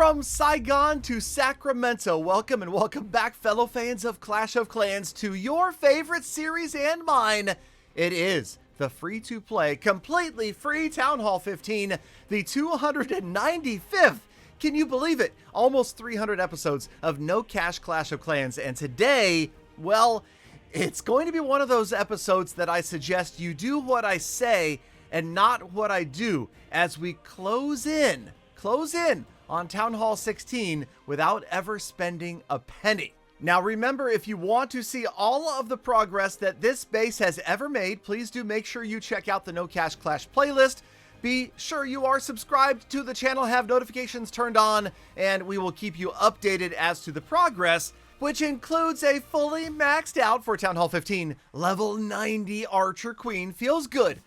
From Saigon to Sacramento, welcome and welcome back, fellow fans of Clash of Clans, to your favorite series and mine. It is the free-to-play, completely free Town Hall 15, the 295th. Can you believe it? Almost 300 episodes of no cash Clash of Clans, and today, well, it's going to be one of those episodes that I suggest you do what I say and not what I do as we close in on Town Hall 16 without ever spending a penny. Now remember, if you want to see all of the progress that this base has ever made, please do make sure you check out the No Cash Clash playlist. Be sure you are subscribed to the channel, have notifications turned on, and we will keep you updated as to the progress, which includes a fully maxed out for Town Hall 15 level 90 Archer Queen. Feels good.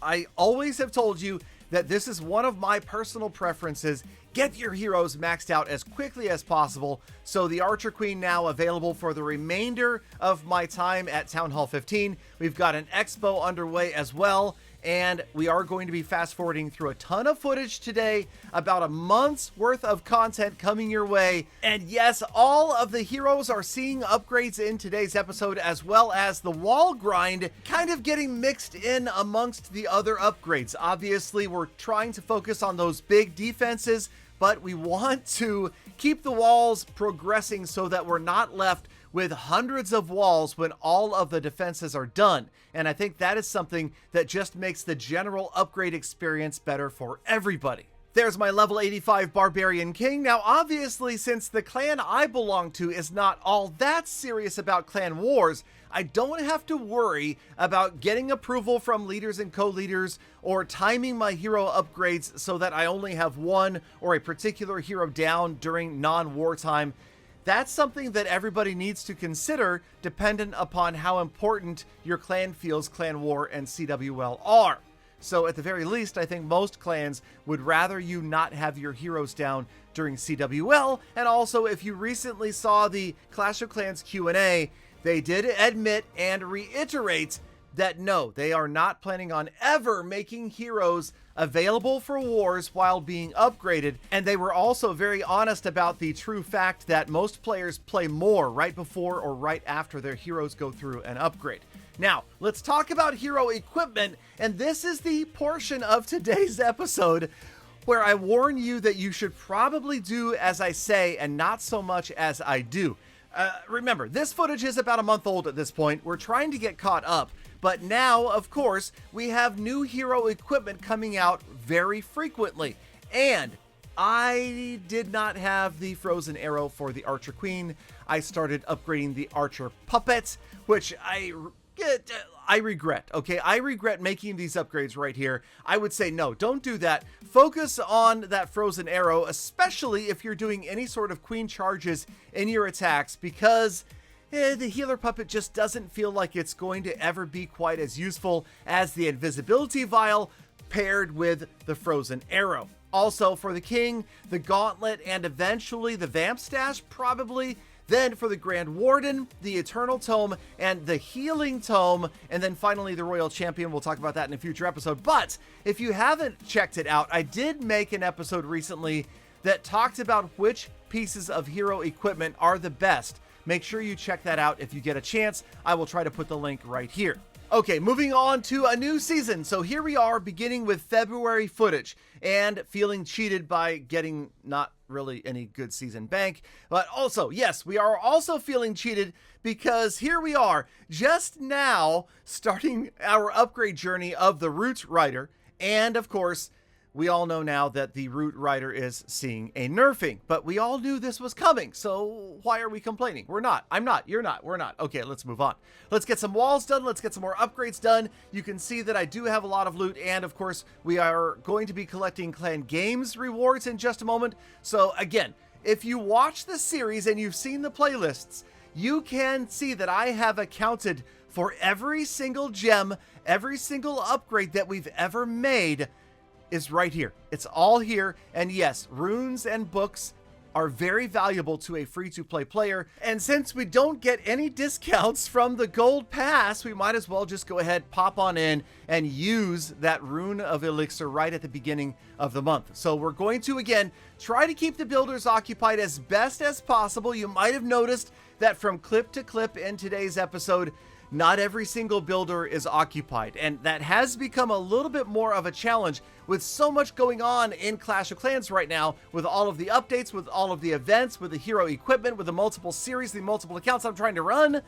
I always have told you that this is one of my personal preferences. Get your heroes maxed out as quickly as possible. So the Archer Queen now available for the remainder of my time at Town Hall 15. We've got an expo underway as well, and we are going to be fast forwarding through a ton of footage today, about a month's worth of content coming your way. And yes, all of the heroes are seeing upgrades in today's episode, as well as the wall grind kind of getting mixed in amongst the other upgrades. Obviously, we're trying to focus on those big defenses, but we want to keep the walls progressing so that we're not left with hundreds of walls when all of the defenses are done. And I think that is something that just makes the general upgrade experience better for everybody. There's my level 85 Barbarian King. Now, obviously, since the clan I belong to is not all that serious about clan wars, I don't have to worry about getting approval from leaders and co-leaders or timing my hero upgrades so that I only have one or a particular hero down during non-wartime. That's something that everybody needs to consider, dependent upon how important your clan feels clan war and CWL are. So at the very least, I think most clans would rather you not have your heroes down during CWL. And also, if you recently saw the Clash of Clans Q&A, they did admit and reiterate that no, they are not planning on ever making heroes available for wars while being upgraded. And they were also very honest about the true fact that most players play more right before or right after their heroes go through an upgrade. Now, let's talk about hero equipment, and this is the portion of today's episode where I warn you that you should probably do as I say and not so much as I do. Remember, this footage is about a month old at this point. We're trying to get caught up, but now, of course, we have new hero equipment coming out very frequently, and I did not have the frozen arrow for the Archer Queen. I started upgrading the Archer Puppet, which I regret, okay? I regret making these upgrades right here. I would say no, don't do that. Focus on that frozen arrow, especially if you're doing any sort of queen charges in your attacks, because the healer puppet just doesn't feel like it's going to ever be quite as useful as the invisibility vial paired with the frozen arrow. Also for the king, the gauntlet, and eventually the vamp stash probably. Then for the Grand Warden, the Eternal Tome, and the Healing Tome, and then finally the Royal Champion. We'll talk about that in a future episode. But if you haven't checked it out, I did make an episode recently that talked about which pieces of hero equipment are the best. Make sure you check that out if you get a chance. I will try to put the link right here. Okay, moving on to a new season. So here we are beginning with February footage and feeling cheated by getting not really any good season bank. But also, yes, we are also feeling cheated because here we are just now starting our upgrade journey of the Root Rider. And of course, we all know now that the Root Rider is seeing a nerfing, but we all knew this was coming. So why are we complaining? We're not. I'm not. You're not. We're not. Okay, let's move on. Let's get some walls done. Let's get some more upgrades done. You can see that I do have a lot of loot. And of course, we are going to be collecting Clan Games rewards in just a moment. So again, if you watch the series and you've seen the playlists, you can see that I have accounted for every single gem, every single upgrade that we've ever made is right here. It's all here. And yes, runes and books are very valuable to a free-to-play player. And since we don't get any discounts from the gold pass, we might as well just go ahead, pop on in, and use that rune of elixir right at the beginning of the month. So we're going to, again, try to keep the builders occupied as best as possible. You might have noticed that from clip to clip in today's episode, not every single builder is occupied, and that has become a little bit more of a challenge with so much going on in Clash of Clans right now, with all of the updates, with all of the events, with the hero equipment, with the multiple series, the multiple accounts I'm trying to run.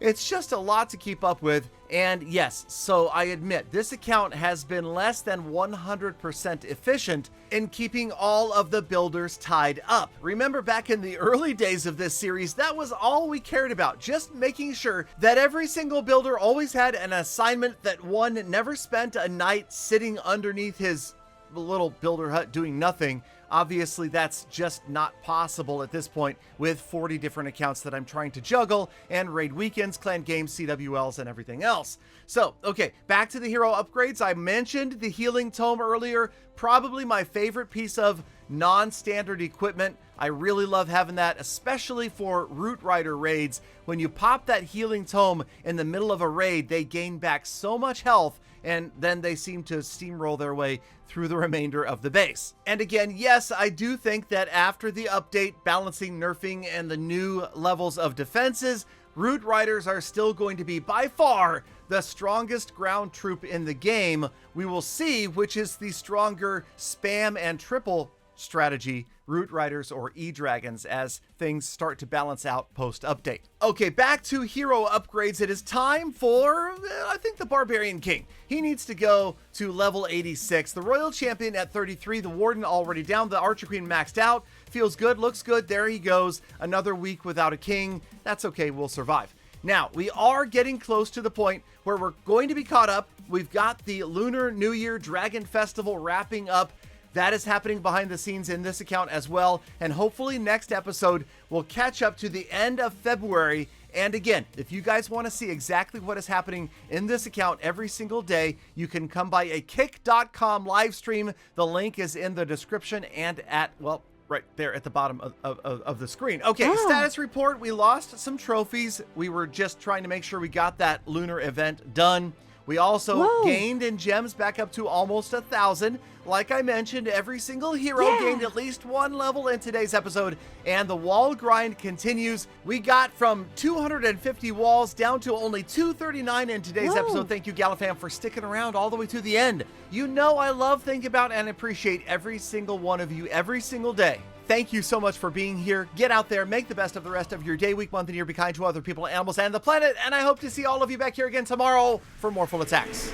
It's just a lot to keep up with. And yes, so I admit this account has been less than 100% efficient in keeping all of the builders tied up. Remember, back in the early days of this series, that was all we cared about, just making sure that every single builder always had an assignment, that one never spent a night sitting underneath his little builder hut doing nothing. Obviously, that's just not possible at this point with 40 different accounts that I'm trying to juggle, and raid weekends, clan games, CWLs, and everything else. So, okay, back to the hero upgrades. I mentioned the healing tome earlier, probably my favorite piece of non-standard equipment. I really love having that, especially for Root Rider raids. When you pop that healing tome in the middle of a raid, they gain back so much health, and then they seem to steamroll their way through the remainder of the base. And again, yes, I do think that after the update, balancing, nerfing, and the new levels of defenses, Root Riders are still going to be by far the strongest ground troop in the game. We will see which is the stronger spam and triple strategy, Root Riders or E-Dragons, as things start to balance out post-update. Okay, back to hero upgrades. It is time for, I think, the Barbarian King. He needs to go to level 86. The Royal Champion at 33. The Warden already down. The Archer Queen maxed out. Feels good, looks good. There he goes. Another week without a king. That's okay, we'll survive. Now, we are getting close to the point where we're going to be caught up. We've got the Lunar New Year Dragon Festival wrapping up. That is happening behind the scenes in this account as well. And hopefully next episode, we'll catch up to the end of February. And again, if you guys want to see exactly what is happening in this account every single day, you can come by a kick.com live stream. The link is in the description and at, well, right there at the bottom of the screen. Okay, status report. We lost some trophies. We were just trying to make sure we got that lunar event done. We also gained in gems back up to almost 1,000. Like I mentioned, every single hero gained at least one level in today's episode, and the wall grind continues. We got from 250 walls down to only 239 in today's episode. Thank you, Galadon, for sticking around all the way to the end. You know I love, think about, and appreciate every single one of you every single day. Thank you so much for being here. Get out there, make the best of the rest of your day, week, month, and year. Be kind to other people, animals, and the planet. And I hope to see all of you back here again tomorrow for more full attacks.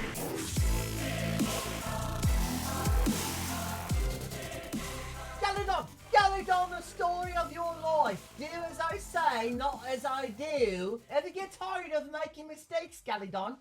Galadon, the story of your life. Do as I say, not as I do. Ever get tired of making mistakes, Galadon?